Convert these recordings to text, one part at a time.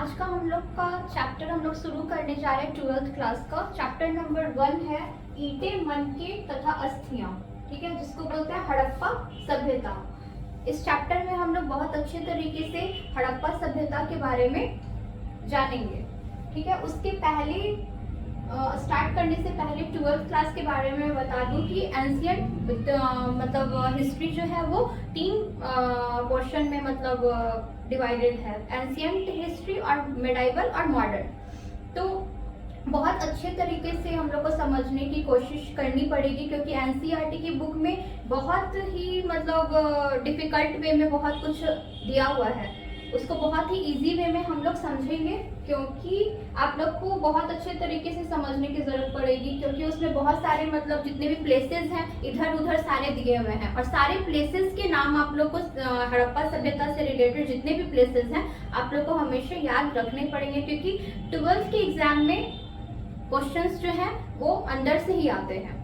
आज का हम लोग का चैप्टर हम लोग शुरू करने जा रहे हैं 12th क्लास का। चैप्टर नंबर 1 है ईंटें, मनके तथा अस्थियां। ठीक है, जिसको बोलते हैं हड़प्पा सभ्यता। इस चैप्टर में हम लोग बहुत अच्छे तरीके से हड़प्पा सभ्यता के बारे में जानेंगे। ठीक है, उसके पहले स्टार्ट करने से पहले 12th क्लास के बारे में बता दूं कि एंशियंट मतलब हिस्ट्री जो है वो 3 पोर्शन में मतलब डिवाइडेड है, एंशियंट हिस्ट्री और मिडाइवल और मॉडर्न। तो बहुत अच्छे तरीके से हम लोग को समझने की कोशिश करनी पड़ेगी, क्योंकि एनसीईआरटी की बुक में बहुत ही मतलब डिफिकल्ट वे में बहुत कुछ दिया हुआ है। उसको बहुत ही इजी वे में हम लोग समझेंगे, क्योंकि आप लोग को बहुत अच्छे तरीके से समझने की जरूरत पड़ेगी, क्योंकि उसमें बहुत सारे मतलब जितने भी प्लेसेस हैं इधर उधर सारे दिए हुए हैं, और सारे प्लेसेस के नाम आप लोग को हड़प्पा सभ्यता से रिलेटेड जितने भी प्लेसेस हैं आप लोग को हमेशा याद रखने पड़ेंगे, क्योंकि 12th के एग्जाम में क्वेश्चंस जो हैं वो अंदर से ही आते हैं।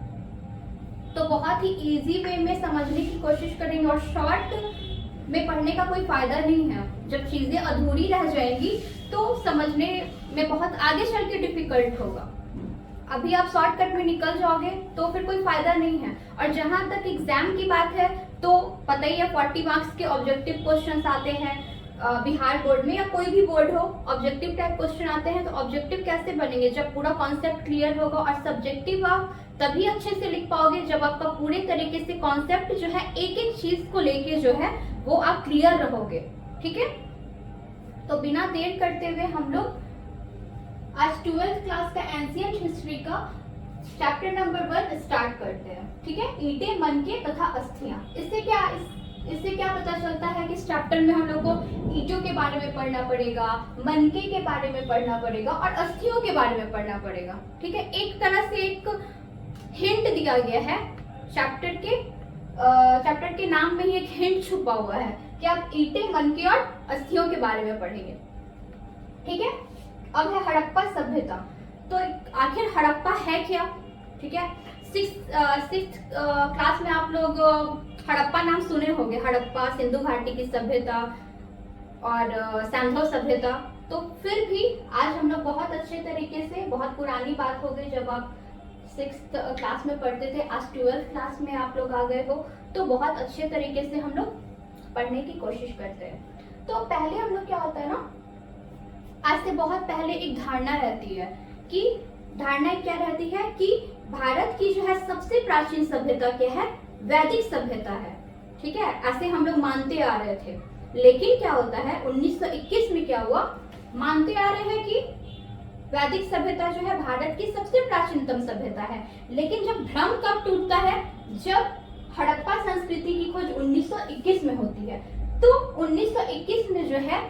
तो बहुत ही इजी वे में समझने की कोशिश करेंगे, और शॉर्ट में पढ़ने का कोई फायदा नहीं है। जब चीजें अधूरी रह जाएंगी तो समझने में बहुत आगे चल के डिफिकल्ट होगा। अभी आप शॉर्टकट में निकल जाओगे तो फिर कोई फायदा नहीं है। और जहां तक एग्जाम की बात है तो पता ही है 40 मार्क्स के ऑब्जेक्टिव क्वेश्चंस आते हैं बिहार बोर्ड में या कोई भी बोर्ड हो। ऑब्जेक्टिव टाइप क्वेश्चन आते हैं, तो ऑब्जेक्टिव कैसे बनेंगे? जब पूरा कॉन्सेप्ट क्लियर होगा। और सब्जेक्टिव आप तभी अच्छे से लिख पाओगे जब आपका पूरे तरीके से कॉन्सेप्ट जो है एक एक चीज को लेके जो है वो आप क्लियर रहोगे। ठीक है, तो बिना देर करते हुए हम लोग आज 12th क्लास का एंशिएंट हिस्ट्री का चैप्टर नंबर 1 स्टार्ट करते हैं। ठीक है, ईंटें, मनके तथा अस्थियां। इससे क्या पता चलता है कि इस चैप्टर में हम लोग को ईंटों के बारे में पढ़ना पड़ेगा, मनके के बारे में पढ़ना पड़ेगा और अस्थियों के बारे में पढ़ना पड़ेगा। ठीक है, एक तरह से एक हिंट दिया गया है चैप्टर के नाम में ही एक हिंट छुपा हुआ है कि आप ईंटें, मनके और अस्थियों के बारे में पढ़ेंगे। ठीक है, अब है हड़प्पा सभ्यता। तो आखिर हड़प्पा है क्या? ठीक है, 6th क्लास में आप लोग हड़प्पा नाम सुने होंगे। हड़प्पा, सिंधु घाटी की सभ्यता और सैंधव सभ्यता। तो फिर भी आज हम लोग बहुत अच्छे तरीके से, बहुत पुरानी बात हो गई जब आप 6th क्लास में पढ़ते थे, आज 12th क्लास में आप लोग आ गए हो, तो बहुत अच्छे तरीके से हम लोग पढ़ने की कोशिश करते हैं। तो पहले हम लोग क्या होता है ना, आज से बहुत पहले एक धारणा रहती है कि धारणा क्या रहती है कि भारत की जो है सबसे प्राचीन सभ्यता क्या है? वैदिक सभ्यता है। ठीक है, ऐसे हम लोग मानते आ रहे थे। लेकिन क्या होता है 1921 में क्या हुआ? मानते आ रहे हैं कि वैदिक सभ्यता जो है भारत की सबसे प्राचीनतम सभ्यता है। लेकिन जब भ्रम कब टूटता है? जब हड़प्पा संस्कृति की खोज 1921 में होती है। तो 1921 में जो है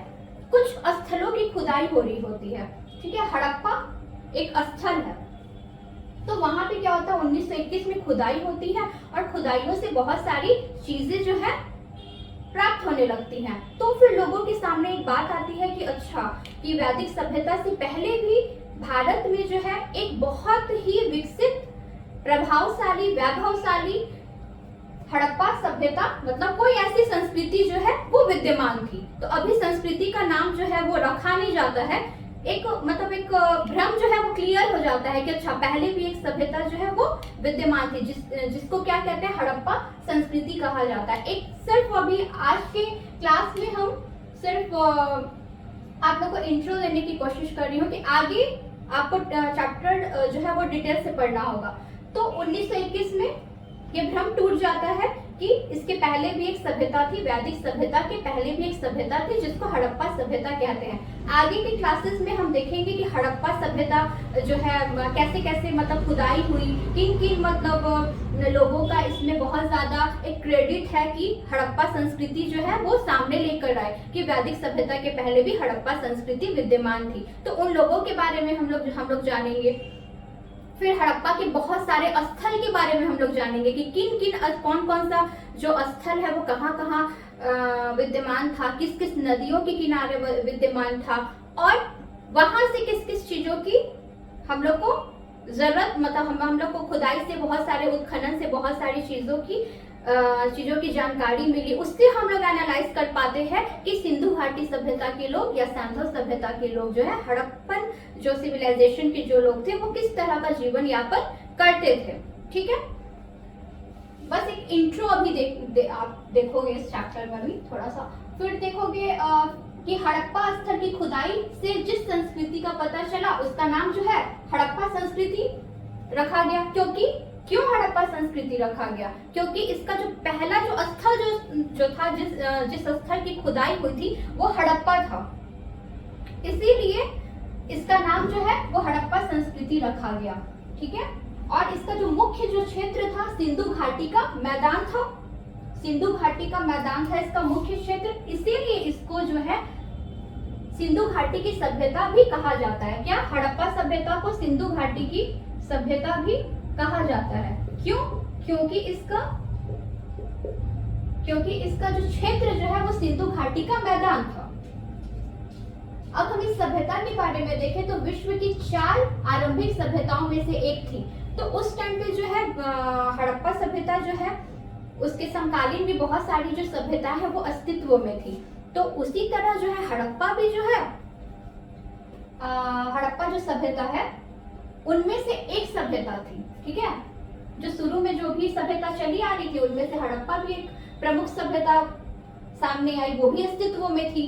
कुछ स्थलों की खुदाई हो रही होती है। ठीक है, हड़प्पा एक स्थल है, तो वहां पे क्या होता है 1921 में खुदाई होती है, और खुदाइयों से बहुत सारी चीजें जो है प्राप्त होने लगती हैं। तो फिर लोगों के सामने एक बात आती है कि अच्छा, कि वैदिक सभ्यता से पहले भी भारत में जो है एक बहुत ही विकसित, प्रभावशाली, वैभवशाली हड़प्पा सभ्यता मतलब कोई ऐसी संस्कृति जो है वो विद्यमान थी। तो अभी संस्कृति का नाम जो है वो रखा नहीं जाता है। एक भ्रम जो है वो क्लियर हो जाता है कि अच्छा, पहले भी एक सभ्यता जो है वो विद्यमान थी, जिसको क्या कहते हैं? हड़प्पा संस्कृति कहा जाता है। एक सिर्फ अभी आज के क्लास में हम सिर्फ आप लोग को इंट्रो देने की कोशिश कर रही हूँ कि आगे आपको चैप्टर जो है वो डिटेल से पढ़ना होगा। तो 1921 में ये भ्रम टूट जाता है कि इसके पहले भी एक सभ्यता थी, वैदिक सभ्यता के पहले भी एक सभ्यता थी, जिसको हड़प्पा सभ्यता कहते हैं। आगे के क्लासेस में हम देखेंगे कि हड़प्पा सभ्यता जो है कैसे कैसे मतलब खुदाई हुई, किन किन मतलब लोगों का इसमें बहुत ज्यादा एक क्रेडिट है कि हड़प्पा संस्कृति जो है वो सामने लेकर आए, कि वैदिक सभ्यता के पहले भी हड़प्पा संस्कृति विद्यमान थी। तो उन लोगों के बारे में हम लोग जानेंगे। फिर हड़प्पा के बहुत सारे स्थल के बारे में हम लोग जानेंगे कि कौन कौन सा जो स्थल है वो कहाँ कहाँ विद्यमान था, किस किस नदियों के किनारे विद्यमान था, और वहां से किस किस चीजों की हम लोग को जरूरत, मतलब हम लोग को खुदाई से, बहुत सारे उत्खनन से बहुत सारी चीजों की जानकारी मिली। उससे हम लोग एनालाइज कर पाते हैं कि सिंधु घाटी सभ्यता के लोग या सैंथल सभ्यता के लोग जो है हड़प्पन जो सिविलाइजेशन के जो लोग थे वो किस तरह का जीवन यापन करते थे। ठीक है, बस एक इंट्रो अभी आप देखोगे इस चैप्टर में भी थोड़ा सा, फिर देखोगे कि हड़प्पा स्थल की खुदाई से जिस संस्कृति का पता चला उसका नाम जो है हड़प्पा संस्कृति रखा गया। क्यों हड़प्पा संस्कृति रखा गया? क्योंकि इसका जो पहला जो स्थल जो था जिस स्थल की खुदाई हुई थी वो हड़प्पा था, इसीलिए इसका नाम जो है वो हड़प्पा संस्कृति रखा गया। ठीक है, और इसका जो मुख्य जो क्षेत्र था सिंधु घाटी का मैदान था, सिंधु घाटी का मैदान था इसका मुख्य क्षेत्र, इसीलिए इसको जो है सिंधु घाटी की सभ्यता भी कहा जाता है। क्या? हड़प्पा सभ्यता को सिंधु घाटी की सभ्यता भी कहा जाता है। क्यों? क्योंकि इसका जो क्षेत्र जो है वो सिंधु घाटी का मैदान था। अब हम इस सभ्यता के बारे में देखें तो विश्व की 4 आरंभिक सभ्यताओं में से एक थी। तो उस टाइम पे जो है हड़प्पा सभ्यता जो है उसके समकालीन भी बहुत सारी जो सभ्यता है वो अस्तित्व में थी। तो उसी तरह जो है हड़प्पा भी जो है हड़प्पा जो सभ्यता है उनमें से एक सभ्यता थी। ठीक है, जो शुरू में जो भी सभ्यता चली आ रही थी उनमें से हड़प्पा भी एक प्रमुख सभ्यता सामने आई, वो भी अस्तित्व में थी।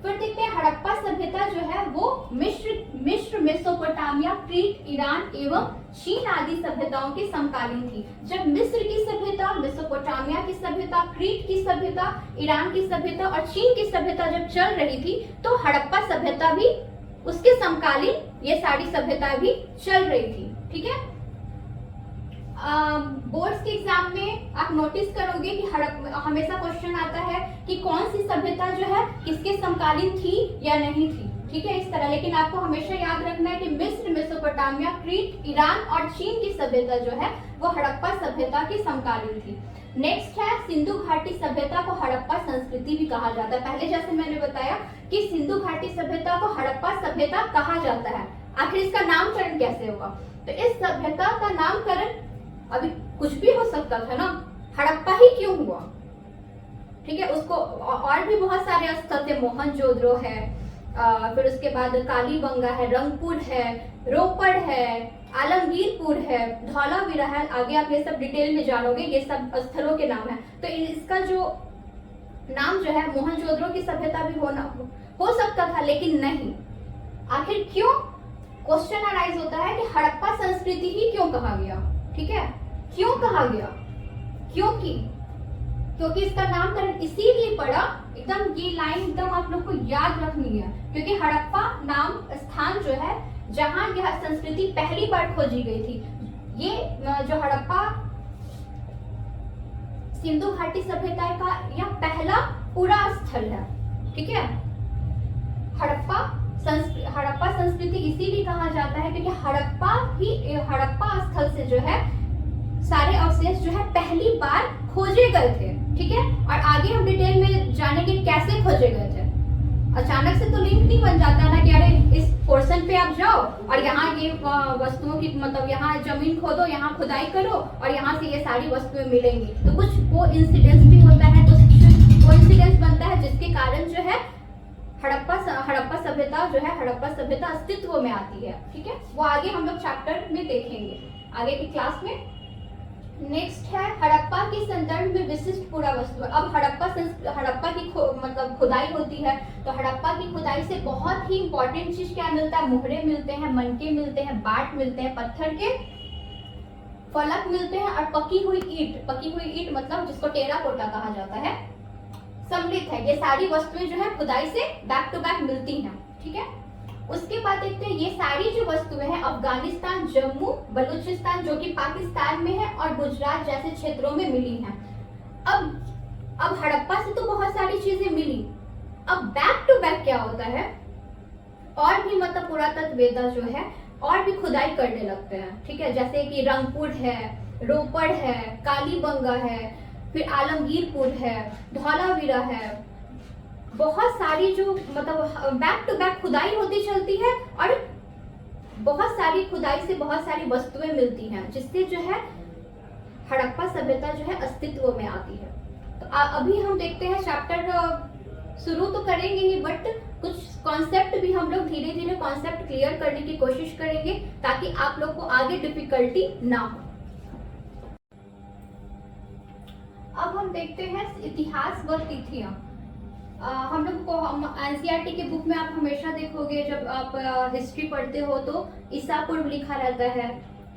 फिर देखते हैं हड़प्पा सभ्यता जो है वो मिस्र, मेसोपोटामिया, क्रीट, ईरान एवं चीन आदि सभ्यताओं की समकालीन थी। जब मिस्र की सभ्यता, मेसोपोटामिया की सभ्यता, क्रीट की सभ्यता, ईरान की सभ्यता और चीन की सभ्यता जब चल रही थी तो हड़प्पा सभ्यता भी उसके समकालीन ये सारी सभ्यता भी चल रही थी। ठीक है, बोर्ड्स के एग्जाम में आप नोटिस करोगे कि हमेशा क्वेश्चन आता है कि कौन सी सभ्यता जो है किसके समकालीन थी या नहीं थी। ठीक है, इस तरह, लेकिन आपको हमेशा याद रखना है कि मिस्र, मेसोपोटामिया, क्रीट, ईरान और चीन की सभ्यता जो है वो हड़प्पा सभ्यता की समकालीन थी। नेक्स्ट है सिंधु घाटी सभ्यता को हड़प्पा संस्कृति भी कहा जाता है। पहले जैसे मैंने बताया कि सिंधु घाटी सभ्यता को हड़प्पा सभ्यता कहा जाता है, आखिर इसका नामकरण कैसे होगा? तो इस सभ्यता का नामकरण अभी कुछ भी हो सकता था ना, हड़प्पा ही क्यों हुआ? ठीक है, उसको और भी बहुत सारे स्थल थे, मोहनजोदड़ो है, फिर उसके बाद कालीबंगा है, रंगपुर है, रोपड़ है, आलमगीरपुर है, धौलावीरा है। आगे आप ये सब डिटेल में जानोगे, ये सब स्थलों के नाम है। तो इसका जो नाम जो है मोहनजोदड़ो की सभ्यता भी हो सकता था, लेकिन नहीं। आखिर क्यों? क्वेश्चन अराइज होता है कि हड़प्पा संस्कृति ही क्यों कहा गया? ठीक है, क्यों कहा गया? क्योंकि इसका नामकरण इसीलिए पड़ा, एकदम ये लाइन एकदम आप लोग को याद रखनी है, क्योंकि हड़प्पा नाम स्थान जो है जहां यह संस्कृति पहली बार खोजी गई थी, ये जो हड़प्पा सिंधु घाटी सभ्यता का यह पहला पूरा स्थल है। ठीक है, हड़प्पा संस्कृति इसीलिए कहा जाता है क्योंकि हड़प्पा स्थल से जो है सारे अवशेष जो है पहली बार खोजे गए थे। ठीक है, और आगे हम डिटेल में जानेंगे कैसे खोजे गए थे। अचानक से तो लिंक नहीं बन जाता ना कि अरे इस पोर्शन पे आप जाओ और यहाँ ये वस्तुओं की मतलब यहाँ जमीन खोदो, यहाँ खुदाई करो और यहाँ से ये सारी वस्तुएं मिलेंगी। तो कुछ वो इंसिडेंस भी होता है, कुछ वो इंसिडेंस बनता है जिसके कारण जो है हड़प्पा सभ्यता अस्तित्व में आती है। ठीक है, वो आगे हम लोग चैप्टर में देखेंगे आगे की क्लास में। नेक्स्ट है हड़प्पा के संदर्भ में विशिष्ट पुरा वस्तु। अब हड़प्पा की मतलब खुदाई होती है, तो हड़प्पा की खुदाई से बहुत ही इंपॉर्टेंट चीज क्या मिलता है? मोहरे मिलते हैं, मनके मिलते हैं, बाट मिलते हैं, पत्थर के फलक मिलते हैं और पकी हुई ईंट मतलब जिसको टेराकोटा कहा जाता है, सम्मिलित है। ये सारी वस्तुएं जो है खुदाई से बैक टू बैक मिलती हैं। ठीक है, उसके बाद देखते हैं ये सारी जो वस्तुएं हैं अफगानिस्तान, जम्मू, बलूचिस्तान जो कि पाकिस्तान में है और गुजरात जैसे क्षेत्रों में मिली हैं। अब हड़प्पा से तो बहुत सारी चीजें मिली, अब बैक टू बैक क्या होता है, और भी मतलब पुरातत्ववेत्ता जो है और भी खुदाई करने लगते हैं। ठीक है, जैसे कि रंगपुर है, रोपड़ है, कालीबंगा है, फिर आलमगीरपुर है, धौलावीरा है, बहुत सारी जो मतलब बैक टू बैक खुदाई होती चलती है और बहुत सारी खुदाई से बहुत सारी वस्तुएं मिलती हैं, जिससे जो है हड़प्पा सभ्यता जो है अस्तित्व में आती है। तो अभी हम देखते हैं चैप्टर शुरू तो करेंगे ही, बट कुछ कॉन्सेप्ट भी हम लोग धीरे धीरे कॉन्सेप्ट क्लियर करने की कोशिश करेंगे ताकि आप लोग को आगे डिफिकल्टी ना हो। अब हम देखते हैं इतिहास व तिथियां। हम लोग को एनसीईआरटी के बुक में आप हमेशा देखोगे, जब आप हिस्ट्री पढ़ते हो तो ईसा पूर्व लिखा रहता है,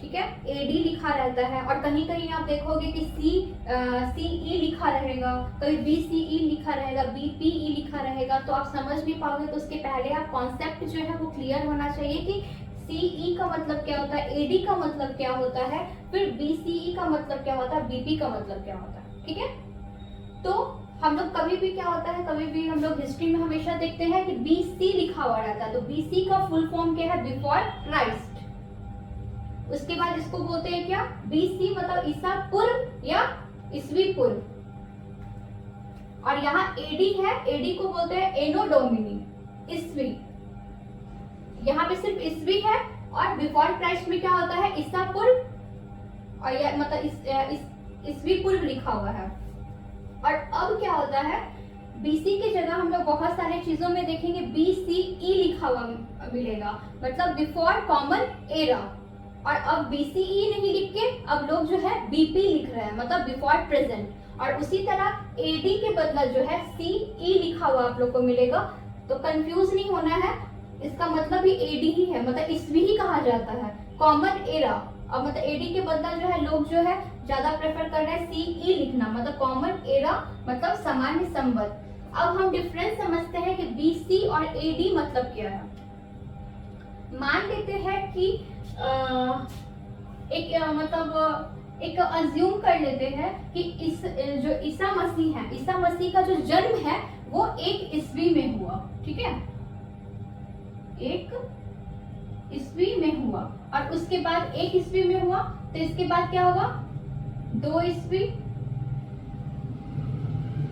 ठीक है, एडी लिखा रहता है, और कहीं कहीं आप देखोगे कि सीई लिखा रहेगा, कहीं बीसीई लिखा रहेगा, बीपीई लिखा रहेगा। तो आप समझ नहीं पाओगे, तो उसके पहले आप कॉन्सेप्ट जो है वो क्लियर होना चाहिए कि सीई का मतलब क्या होता है, एडी का मतलब क्या होता है, फिर बीसीई का मतलब क्या होता है, बीपी का मतलब क्या होता है, ठीक है। तो हम लोग कभी भी क्या होता है, कभी भी हम लोग हिस्ट्री में हमेशा देखते हैं कि बीसी लिखा हुआ रहता है, तो बीसी का फुल फॉर्म क्या है, बिफोर क्राइस्ट। उसके बाद इसको बोलते हैं क्या, बीसी मतलब ईसा पूर्व या ईसवी पूर्व। और यहाँ एडी है, एडी को बोलते हैं एनो डोमिनी, ईसवी। यहाँ पे सिर्फ ईसवी है, और बिफोर क्राइस्ट में क्या होता है, ईसा पूर्व, और यह मतलब ईसवी पूर्व लिखा हुआ है। और अब क्या होता है, बीसी की जगह हम लोग बहुत सारे चीजों में देखेंगे बीसीई लिखा हुआ मिलेगा, मतलब बिफोर कॉमन एरा। और अब बीसीई नहीं लिख के अब लोग जो है बीपी लिख रहे हैं, मतलब बिफोर प्रेजेंट। और उसी तरह एडी के बदला जो है सीई लिखा हुआ आप लोग को मिलेगा। तो कंफ्यूज नहीं होना है, इसका मतलब ही एडी ही है, मतलब ईसवी ही कहा जाता है, कॉमन एरा। अब मतलब एडी के बदला जो है लोग जो है ज्यादा प्रेफर कर रहे हैं सीई लिखना, मतलब कॉमन एरा मतलब सामान्य संवत। अब हम डिफरेंस समझते हैं कि बीसी और एडी मतलब क्या है। मान लेते हैं कि एक अज्यूम कर लेते हैं कि इस जो ईसा मसीह है, ईसा मसीह का जो जन्म है वो 1 ईस्वी में हुआ, ठीक है, 1 ईस्वी में हुआ। और उसके बाद 1 ईस्वी में हुआ, तो इसके बाद क्या होगा, 2 ईस्वी,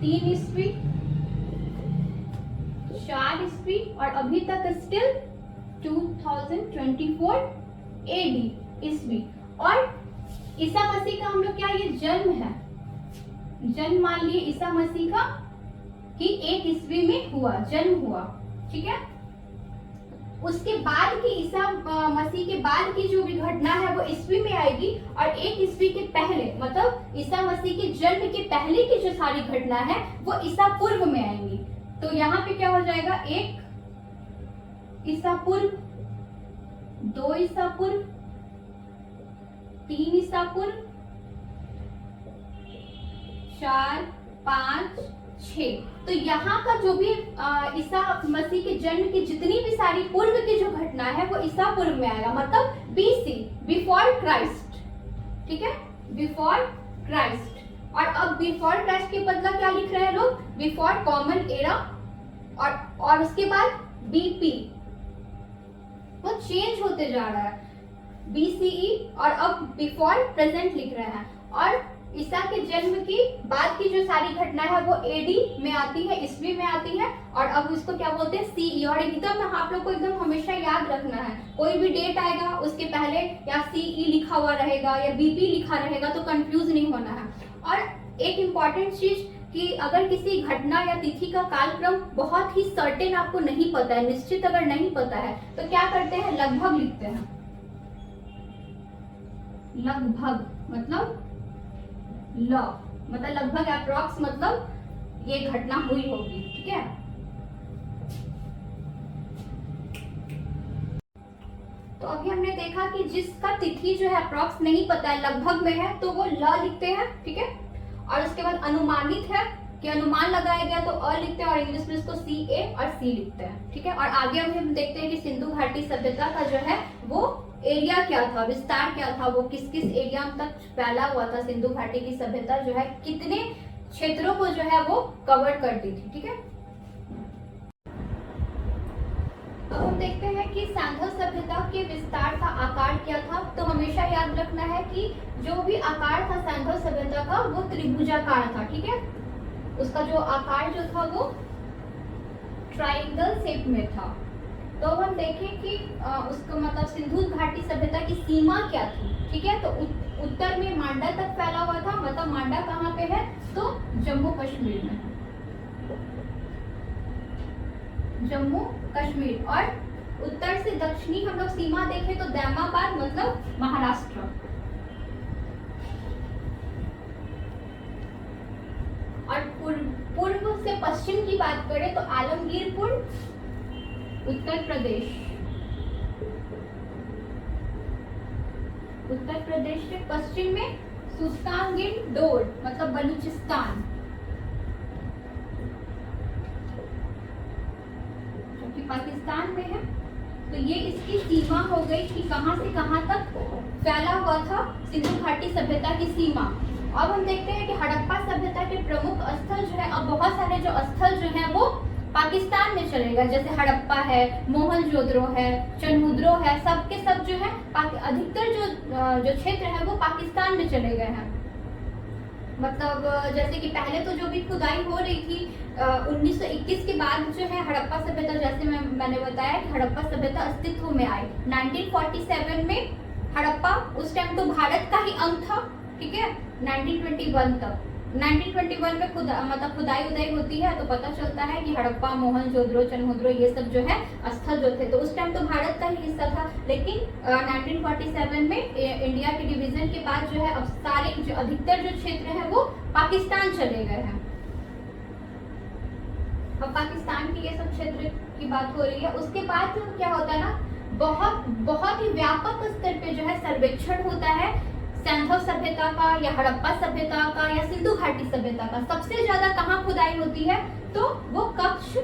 3 ईस्वी, 4 ईस्वी, और अभी तक स्टिल 2024 एडी ईस्वी। और ईसा मसीह का हम लोग क्या, ये जन्म है, जन्म मान लिए ईसा मसीह का कि 1 ईस्वी में हुआ, जन्म हुआ, ठीक है। उसके बाद की ईसा मसीह के बाद की जो भी घटना है वो ईस्वी में आएगी, और 1 ईस्वी के पहले मतलब ईसा मसीह के जन्म के पहले की जो सारी घटना है वो ईसा पूर्व में आएंगी। तो यहाँ पे क्या हो जाएगा, 1 ईसा पूर्व, 2 ईसा पूर्व, 3 ईसा पूर्व, 4, 5, 6। तो यहाँ का जो भी ईसा मसीह के जन्म की जितनी भी सारी पूर्व की जो घटना है वो ईसा पूर्व में आएगा, मतलब बीसी, बिफोर क्राइस्ट, ठीक है, बिफोर क्राइस्ट। और अब बिफोर क्राइस्ट के बदला क्या लिख रहे हैं लोग, बिफोर कॉमन एरा। और उसके बाद बीपी, वो चेंज होते जा रहा है, बीसीई, और अब बिफोर प्रेजेंट लिख रहे हैं। और ईसा के जन्म की बाद की जो सारी घटना है वो एडी में आती है, ईस्वी में आती है, और अब इसको क्या बोलते हैं, सीई। और एकदम आप लोग को एकदम हमेशा याद रखना है, कोई भी डेट आएगा उसके पहले या सीई लिखा हुआ रहेगा या बीपी लिखा रहेगा, तो कंफ्यूज नहीं होना है। और एक इम्पॉर्टेंट चीज कि अगर किसी घटना या तिथि का कालक्रम बहुत ही सर्टेन आपको नहीं पता है, निश्चित अगर नहीं पता है, तो क्या करते हैं, लगभग लिखते हैं। लगभग मतलब मतलब लगभग, अप्रॉक्स मतलब ये घटना हुई होगी, ठीक है। तो अभी हमने देखा कि जिसका तिथि जो है अप्रॉक्स नहीं पता है, लगभग में है, तो वो ल लिखते हैं, ठीक है। और उसके बाद अनुमानित है कि अनुमान लगाया गया, तो अ लिखते हैं, और इंग्लिश में इसको सी ए और सी लिखते हैं, ठीक है। और आगे हम देखते हैं कि सिंधु घाटी सभ्यता का जो है वो एरिया क्या था, विस्तार क्या था, वो किस किस एरिया तक फैला हुआ था, सिंधु घाटी की सभ्यता जो है कितने क्षेत्रों को जो है वो कवर करती थी, ठीक है। अब हम देखते हैं कि सैंधव सभ्यता के विस्तार का आकार क्या था। तो हमेशा याद रखना है कि जो भी आकार था सैंधव सभ्यता का वो त्रिभुजाकार था, ठीक है। उसका जो आकार जो था वो ट्रायंगल शेप में था। तो हम देखें कि उसका मतलब सिंधु घाटी सभ्यता की सीमा क्या थी, ठीक है। तो उत्तर में मांडा तक फैला हुआ था, मतलब मांडा कहाँ पे है, तो जम्मू कश्मीर में है। जम्मू कश्मीर। और उत्तर से दक्षिणी हम लोग सीमा देखें तो दैमाबाद मतलब महाराष्ट्र। और पूर्व से पश्चिम की बात करें तो आलमगीरपुर उत्तर प्रदेश। उत्तर प्रदेश के पश्चिम में सुल्तानगंज डोर मतलब बलूचिस्तान, जो कि पाकिस्तान में है। तो ये इसकी सीमा हो गई कि कहां से कहां तक फैला हुआ था सिंधु घाटी सभ्यता की सीमा। अब हम देखते हैं कि हड़प्पा सभ्यता के प्रमुख स्थल जो है, अब बहुत सारे जो स्थल जो है वो पाकिस्तान में चलेगा, जैसे हड़प्पा है, मोहनजोदड़ो है, चनहुद्रो है, सब के सब जो है अधिकतर जो क्षेत्र है वो पाकिस्तान में चले गए हैं। मतलब जैसे कि पहले तो जो भी खुदाई हो रही थी 1921 के बाद जो है हड़प्पा सभ्यता, जैसे मैंने बताया कि हड़प्पा सभ्यता अस्तित्व में आई 1947 में। हड़प्पा उस टाइम तो भारत का ही अंग था, ठीक है, 1921 तक। 1921 में मतलब खुदाई उदाई होती है तो पता चलता है कि हड़प्पा, मोहनजोदड़ो, चनहुद्रो ये सब जो है स्थल जो थे, तो उस टाइम तो भारत का ही हिस्सा था। लेकिन 1947 में इंडिया के डिवीजन के बाद जो है अब सारे जो अधिकतर जो क्षेत्र है वो पाकिस्तान चले गए हैं। अब पाकिस्तान की ये सब क्षेत्र की बात हो रही है। उसके बाद क्या होता है ना, बहुत ही व्यापक स्तर पे जो है सर्वेक्षण होता है सैंधव सभ्यता का या हड़प्पा सभ्यता का या सिंधु घाटी सभ्यता का। सबसे ज्यादा कहाँ खुदाई होती है तो वो कच्छ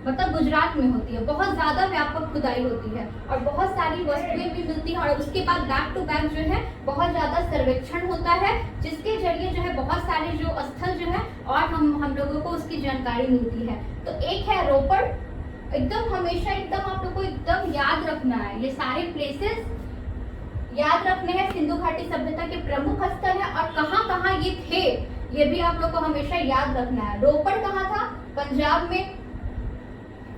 मतलब गुजरात में होती है, बहुत ज्यादा व्यापक खुदाई होती है और बहुत सारी वस्तुएं भी मिलती है। और उसके बाद बैक टू बैक जो है बहुत ज्यादा सर्वेक्षण होता है, जिसके जरिए जो है बहुत सारे जो स्थल जो है और हम लोगों को उसकी जानकारी मिलती है। तो एक है रोपड़, एकदम हमेशा एकदम आप लोग को एकदम याद रखना है, ये सारे प्लेसेस याद रखने हैं। सिंधु घाटी सभ्यता के प्रमुख स्थल है और कहाँ कहाँ ये थे ये भी आप लोग को हमेशा याद रखना है। रोपड़ कहाँ था? पंजाब में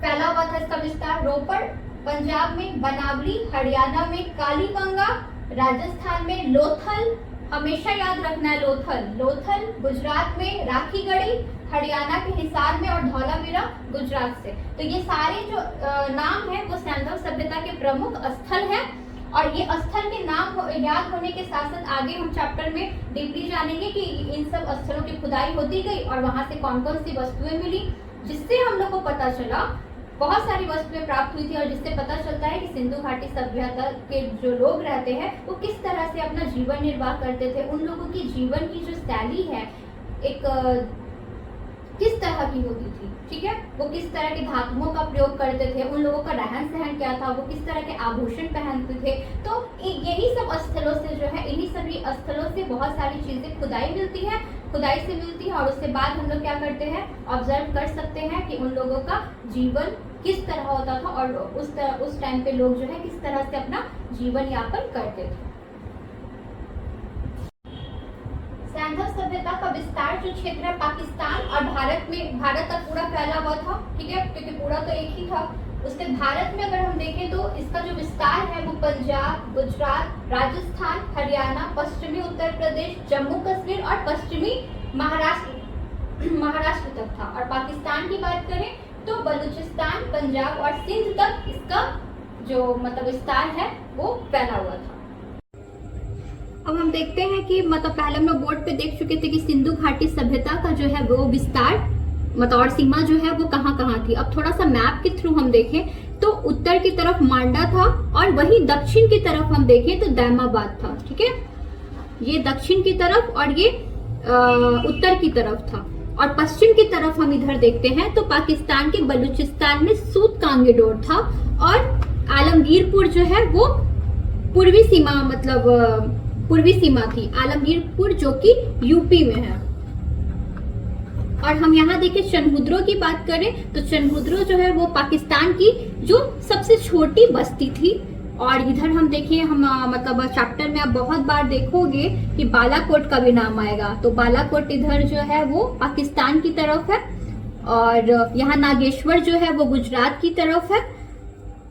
फैला हुआ था इसका विस्तार। रोपड़ पंजाब में, बनावली हरियाणा में, कालीबंगा राजस्थान में, लोथल हमेशा याद रखना है, लोथल गुजरात में, राखीगढ़ी हरियाणा के हिसार में और धौलावीरा गुजरात से। तो ये सारे जो नाम है वो सैंधव सभ्यता के प्रमुख स्थल है। और ये स्थल के नाम याद होने के साथ साथ आगे हम चैप्टर में डीपली जानेंगे कि इन सब स्थलों की खुदाई होती गई और वहां से कौन कौन सी वस्तुएं मिली, जिससे हम लोग को पता चला, बहुत सारी वस्तुएं प्राप्त हुई थी और जिससे पता चलता है कि सिंधु घाटी सभ्यता के जो लोग रहते हैं वो किस तरह से अपना जीवन निर्वाह करते थे। उन लोगों की जीवन की जो शैली है एक किस तरह की होती थी, ठीक है, वो किस तरह के धातुओं का प्रयोग करते थे, उन लोगों का रहन सहन क्या था, वो किस तरह के आभूषण पहनते थे। तो यही सब स्थलों से जो है, इन्हीं सभी स्थलों से बहुत सारी चीजें खुदाई से मिलती है और उसके बाद हम लोग क्या करते हैं, ऑब्जर्व कर सकते हैं कि उन लोगों का जीवन किस तरह होता था और उस टाइम पे लोग जो है किस तरह से अपना जीवन यापन करते थे। सैंधव सभ्यता का विस्तार जो क्षेत्र है पाकिस्तान और भारत तक पूरा फैला हुआ था, ठीक है, क्योंकि पूरा तो एक ही था। उसके भारत में अगर हम देखें तो इसका जो विस्तार है वो पंजाब, गुजरात, राजस्थान, हरियाणा, पश्चिमी उत्तर प्रदेश, जम्मू कश्मीर और पश्चिमी महाराष्ट्र तक था। और पाकिस्तान की बात करें तो बलूचिस्तान, पंजाब और सिंध तक इसका जो मतलब विस्तार है वो फैला हुआ था। अब हम देखते हैं कि मतलब पहले हम लोग बोर्ड पे देख चुके थे कि सिंधु घाटी सभ्यता का जो है वो विस्तार मतलब और सीमा जो है वो कहाँ कहाँ थी। अब थोड़ा सा मैप के थ्रू हम देखें तो उत्तर की तरफ मांडा था और वही दक्षिण की तरफ हम देखें तो दैमाबाद था, ठीक है, ये दक्षिण की तरफ और ये उत्तर की तरफ था। और पश्चिम की तरफ हम इधर देखते हैं तो पाकिस्तान के बलूचिस्तान में सूतकांगेडोर था और आलमगीरपुर जो है वो पूर्वी सीमा थी, आलमगीरपुर जो कि यूपी में है। और हम यहाँ देखें चनहुद्रो की बात करें तो चनहुद्रो जो है वो पाकिस्तान की जो सबसे छोटी बस्ती थी। और इधर हम देखें मतलब चैप्टर में आप बहुत बार देखोगे कि बालाकोट का भी नाम आएगा, तो बालाकोट इधर जो है वो पाकिस्तान की तरफ है और यहाँ नागेश्वर जो है वो गुजरात की तरफ है।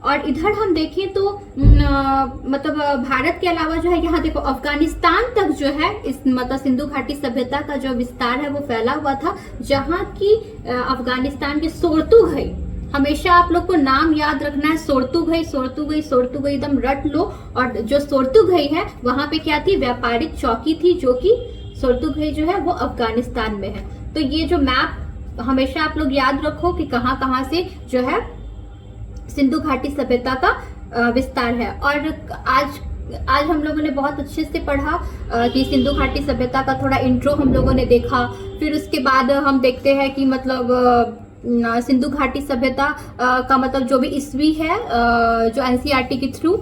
और इधर हम देखें तो मतलब भारत के अलावा जो है यहाँ देखो अफगानिस्तान तक जो है इस मतलब सिंधु घाटी सभ्यता का जो विस्तार है वो फैला हुआ था, जहाँ की अफगानिस्तान के सोरतुग है, हमेशा आप लोग को नाम याद रखना है, सोर्तुगई सोर्तुगई सोर्तुगई एकदम रट लो। और जो सोर्तुगई है वहां पे क्या थी, व्यापारिक चौकी थी, जो कि सोर्तुगई जो है वो अफगानिस्तान में है। तो ये जो मैप हमेशा आप लोग याद रखो कि कहाँ कहाँ से जो है सिंधु घाटी सभ्यता का विस्तार है। और आज हम लोगों ने बहुत अच्छे से पढ़ा कि सिंधु घाटी सभ्यता का थोड़ा इंट्रो हम लोगों ने देखा। फिर उसके बाद हम देखते हैं कि मतलब सिंधु घाटी सभ्यता का मतलब जो भी ईस्वी है, जो एनसीईआरटी के थ्रू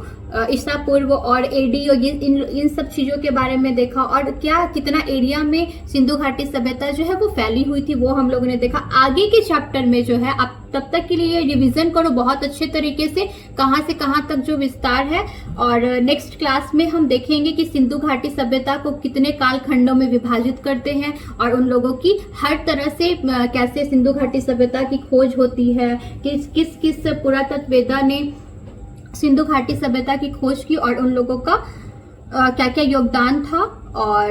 ईसा पूर्व और एडी और इन सब चीज़ों के बारे में देखा। और क्या कितना एरिया में सिंधु घाटी सभ्यता जो है वो फैली हुई थी वो हम लोगों ने देखा। आगे के चैप्टर में जो है आप तब तक के लिए रिवीजन करो बहुत अच्छे तरीके से कहाँ तक जो विस्तार है। और नेक्स्ट क्लास में हम देखेंगे कि सिंधु घाटी सभ्यता को कितने कालखंडों में विभाजित करते हैं और उन लोगों की हर तरह से कैसे सिंधु घाटी सभ्यता की खोज होती है, किस पुरातत्ववेदा ने सिंधु घाटी सभ्यता की खोज की और उन लोगों का क्या क्या योगदान था। और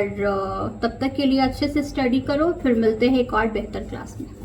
तब तक के लिए अच्छे से स्टडी करो, फिर मिलते हैं एक और बेहतर क्लास में।